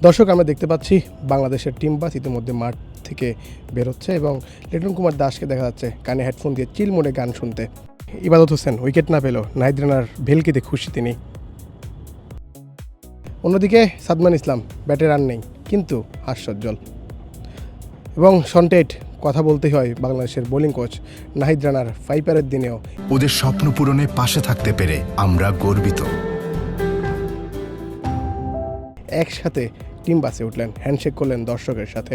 দর্শক, আমরা দেখতে পাচ্ছি বাংলাদেশের টিম বাস ইতিমধ্যে মাঠ থেকে বেরোচ্ছে এবং লিটন কুমার দাসকে দেখা যাচ্ছে কানে হেডফোন দিয়ে চিল মোডে গান শুনতে। ইবাদত হোসেন উইকেট না পেলেও নাহিদ রানার ভেলকিতে খুশি তিনি। অন্যদিকে সাদমান ইসলাম ব্যাটে রান নেই কিন্তু হাস্যোজ্জ্বল। এবং সন্টেট কথা বলতেই হয় বাংলাদেশের বোলিং কোচ নাহিদ রানার ফাইপারের দিনেও ওদের স্বপ্ন পূরণে পাশে থাকতে পেরে আমরা গর্বিত। একসাথে টিম বাসে উঠলেন, হ্যান্ডশেক করলেন দর্শকের সাথে।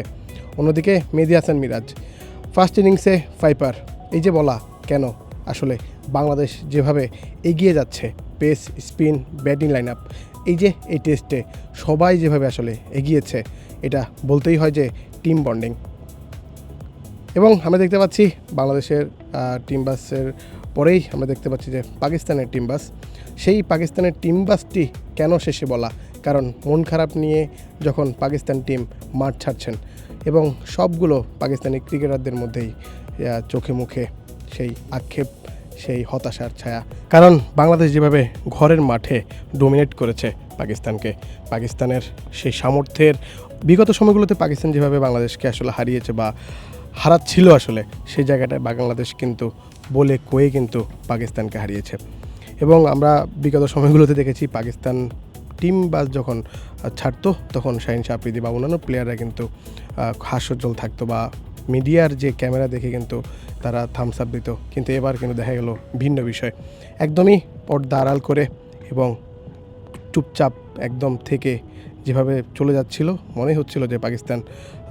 অন্যদিকে মেহেদী হাসান মিরাজ ফার্স্ট ইনিংসে ফাইপার। এই যে বলা কেন, আসলে বাংলাদেশ যেভাবে এগিয়ে যাচ্ছে, pace, spin, batting line up, এই টেস্টে সবাই যেভাবে আসলে এগিয়েছে, এটা বলতেই হয় যে টিম বন্ডিং। এবং আমরা দেখতে পাচ্ছি বাংলাদেশের টিম বাসের পরেই আমরা দেখতে পাচ্ছি যে পাকিস্তানের টিম বাস। সেই পাকিস্তানের টিম বাসটি কেন শেষে বলা, কারণ মন খারাপ নিয়ে যখন পাকিস্তান টিম মাঠ ছাড়ছেন এবং সবগুলো পাকিস্তানি ক্রিকেটারদের মধ্যেই চোখে মুখে সেই আক্ষেপ, সেই হতাশার ছায়া। কারণ বাংলাদেশ যেভাবে ঘরের মাঠে ডোমিনেট করেছে পাকিস্তানের সেই সামর্থ্যের বিগত সময়গুলোতে পাকিস্তান যেভাবে বাংলাদেশকে আসলে হারিয়েছে বা হারাচ্ছিল, আসলে সেই জায়গাটায় বাংলাদেশ কিন্তু বলে কয়ে কিন্তু পাকিস্তানকে হারিয়েছে। এবং আমরা বিগত সময়গুলোতে দেখেছি পাকিস্তান টিম বাস যখন ছাড়তো তখন শাহিন শাহ আফ্রিদি বা অন্যান্য প্লেয়াররা কিন্তু হাস্যোজ্জ্বল থাকতো বা মিডিয়ার যে ক্যামেরা দেখে কিন্তু তারা থামস আপ দিত। কিন্তু এবার কিন্তু দেখা গেল ভিন্ন বিষয়, একদমই পর্দা আড়াল করে এবং চুপচাপ একদম থেকে যেভাবে চলে যাচ্ছিল, মনে হচ্ছিল যে পাকিস্তান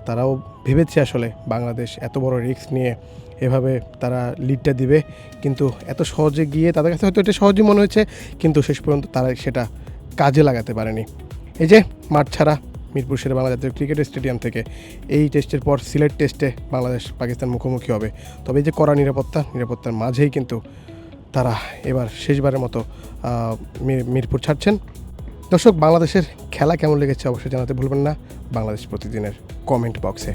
তারাও ভেবেছে আসলে বাংলাদেশ এত বড় রিস্ক নিয়ে এভাবে তারা লিডটা দিবে, কিন্তু এত সহজে গিয়ে তাদের কাছে হয়তো এটা সহজই মনে হয়েছে, কিন্তু শেষ পর্যন্ত তারা সেটা কাজে লাগাতে পারেনি। এই যে মাঠ ছাড়া মিরপুর শেরে বাংলা জাতীয় ক্রিকেট স্টেডিয়াম থেকে এই টেস্টের পর সিলেট টেস্টে বাংলাদেশ পাকিস্তান মুখোমুখি হবে। তবে এই যে কড়া নিরাপত্তার মাঝেই কিন্তু তারা এবার শেষবারের মতো মিরপুর ছাড়ছেন। দর্শক, বাংলাদেশের খেলা কেমন লেগেছে অবশ্যই জানাতে ভুলবেন না বাংলাদেশ প্রতিদিনের কমেন্ট বক্সে।